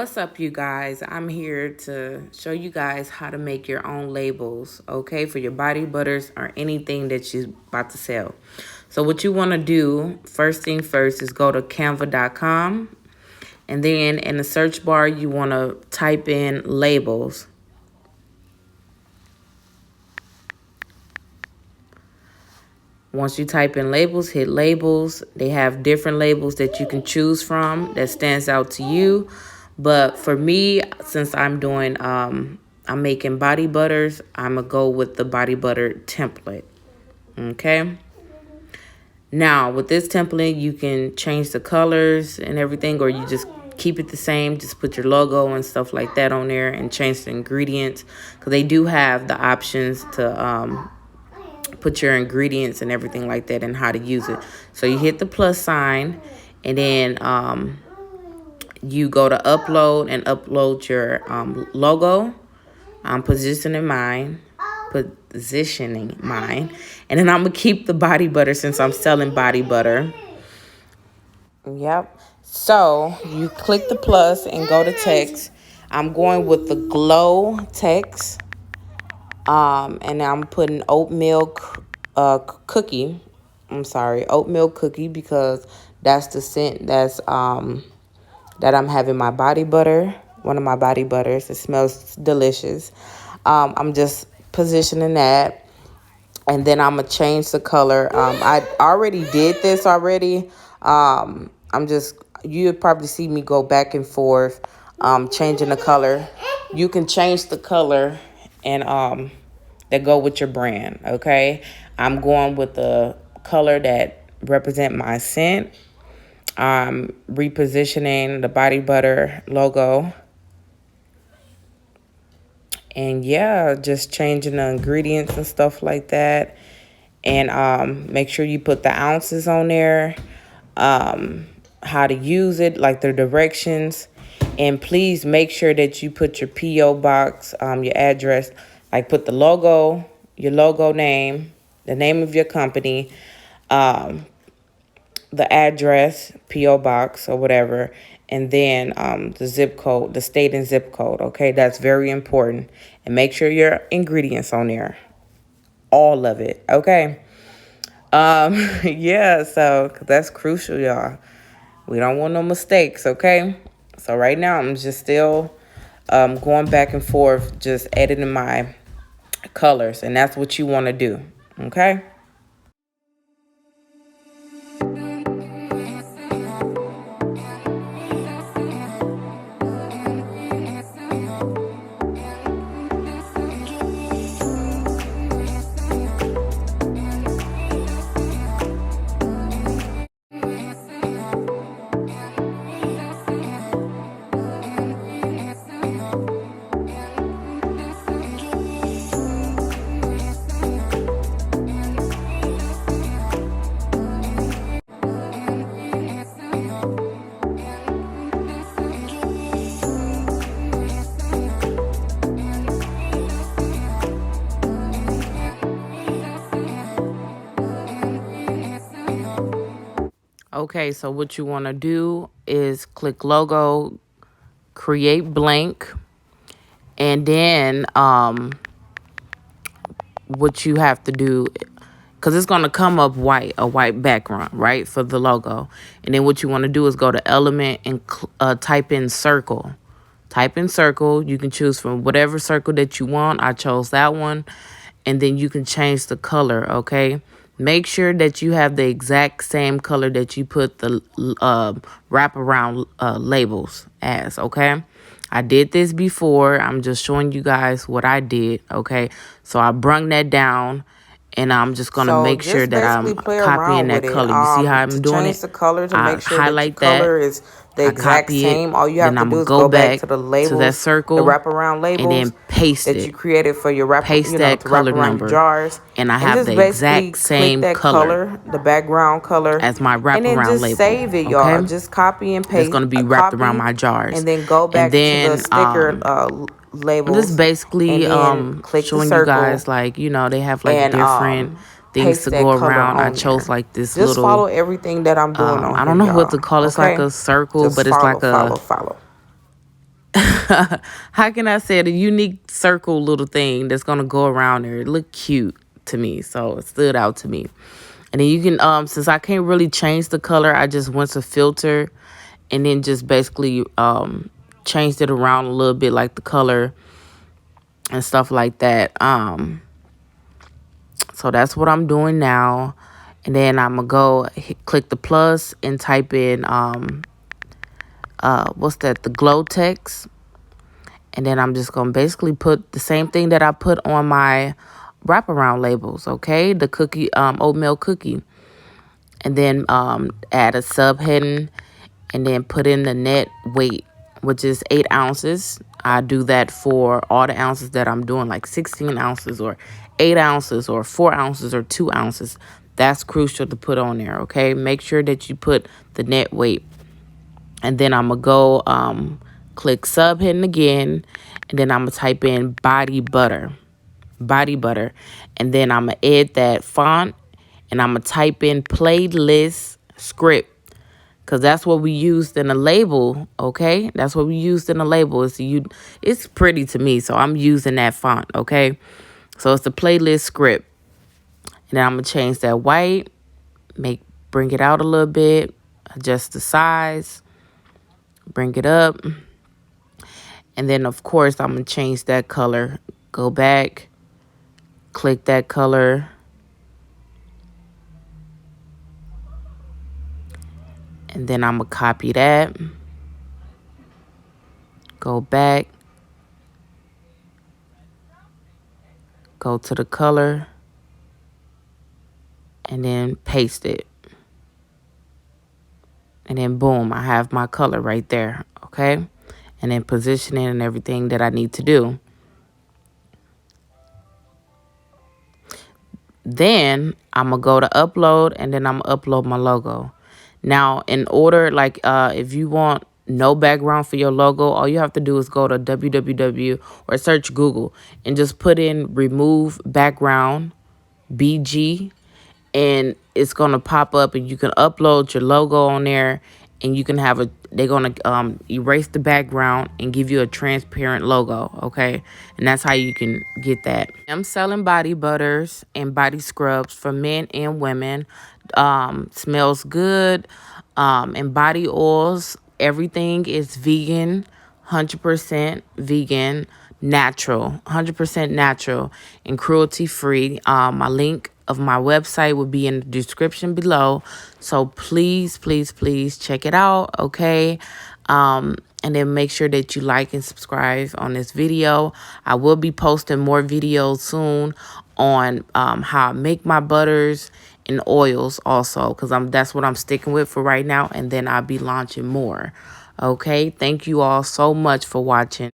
What's up, you guys? I'm here to show you guys how to make your own labels, okay, for your body butters or anything that you're about to sell. So what you want to do, first thing first, is go to canva.com, and then in the search bar, you want to type in labels. Once you type in labels, hit labels. They have different labels that you can choose from that stands out to you. But for me, since I'm doing, I'm making body butters, I'm going to go with the body butter template. Okay. Now, with this template, you can change the colors and everything, or you just keep it the same. Just put your logo and stuff like that on there and change the ingredients, because they do have the options to put your ingredients and everything like that and how to use it. So you hit the plus sign, and then you go to upload and upload your logo. I'm positioning mine. And then I'm going to keep the body butter since I'm selling body butter. Yep. So you click the plus and go to text. I'm going with the glow text. And I'm putting oatmeal cookie. Oatmeal cookie, because that's the scent that's that I'm having my body butter, one of my body butters. It smells delicious. I'm just positioning that, and then I'm gonna change the color. I already did this already. You'd probably see me go back and forth, changing the color. You can change the color and that go with your brand. Okay, I'm going with the color that represent my scent. Repositioning the body butter logo, and yeah, just changing the ingredients and stuff like that. And make sure you put the ounces on there, how to use it, like the directions. And please make sure that you put your P.O. box, your address, like put the logo, your logo name, the name of your company, the address, P.O. box or whatever, and then the zip code, the state and zip code. Okay, that's very important. And make sure your ingredients on there, all of it. Okay. Yeah, so that's crucial, y'all. We don't want no mistakes. Okay. So right now I'm just still going back and forth, just editing my colors, and that's what you want to do. Okay. Okay, so what you want to do is click logo, create blank, and then what you have to do, because it's going to come up white, a white background, right, for the logo. And then what you want to do is go to element and type in circle. Type in circle. You can choose from whatever circle that you want. I chose that one. And then you can change the color, okay? Make sure that you have the exact same color that you put the wraparound labels as, okay? I did this before. I'm just showing you guys what I did, okay? So I brung that down, and I'm just going to make sure that I'm copying that color. You see how I'm doing it? The color to make sure highlight that the color is the exact same. All you have to do is go back to the labels, to that circle, the wraparound labels, and then paste that it. you created for your that color number, jars, and I have the exact same color, the background color, as my wraparound and then just label. Save it, y'all. Okay? Just copy and paste. It's going to be wrapped around my jars, and then go back to the sticker labels. This is basically showing you guys, like, you know, they have like different things to go around. I chose like this just little. Follow everything that I'm doing on I don't know what to call it. It's like a circle, but it's like follow. how can I say it? A unique circle little thing that's gonna go around there. It looked cute to me, so it stood out to me. And then you can since I can't really change the color, I just went to filter and then just basically changed it around a little bit, like the color and stuff like that. So that's what I'm doing now. And then I'm gonna go click the plus and type in what's that, the glow text. And then I'm just gonna basically put the same thing that I put on my wraparound labels, okay? The cookie, oatmeal cookie. And then add a subheading and then put in the net weight, which is 8 ounces. I do that for all the ounces that I'm doing, like 16 ounces or 8 ounces or 4 ounces or 2 ounces. That's crucial to put on there, okay? Make sure that you put the net weight. And then I'm going to go click subheading again. And then I'm going to type in body butter. Body butter. And then I'm going to add that font. And I'm going to type in playlist script. Because that's what we used in the label, okay? That's what we used in the label. It's pretty to me, so I'm using that font, okay? So it's the playlist script. And then I'm going to change that white, bring it out a little bit, adjust the size, bring it up. And then, of course, I'm going to change that color. Go back, click that color. And then I'm going to copy that. Go back. Go to the color. And then paste it. And then boom, I have my color right there, okay? And then position it and everything that I need to do. Then I'm going to go to upload and then I'm going to upload my logo. Now, in order, like if you want no background for your logo, all you have to do is go to www or search Google and just put in remove background BG. And it's going to pop up and you can upload your logo on there and you can have they're going to erase the background and give you a transparent logo, okay? And that's how you can get that. I'm selling body butters and body scrubs for men and women. Smells good. And body oils, everything is vegan, 100% vegan, natural, 100% natural, and cruelty free. My link of my website will be in the description below. So please, please, please check it out, okay? And then make sure that you like and subscribe on this video. I will be posting more videos soon on how I make my butters and oils also, because that's what I'm sticking with for right now. And then I'll be launching more. Okay, thank you all so much for watching.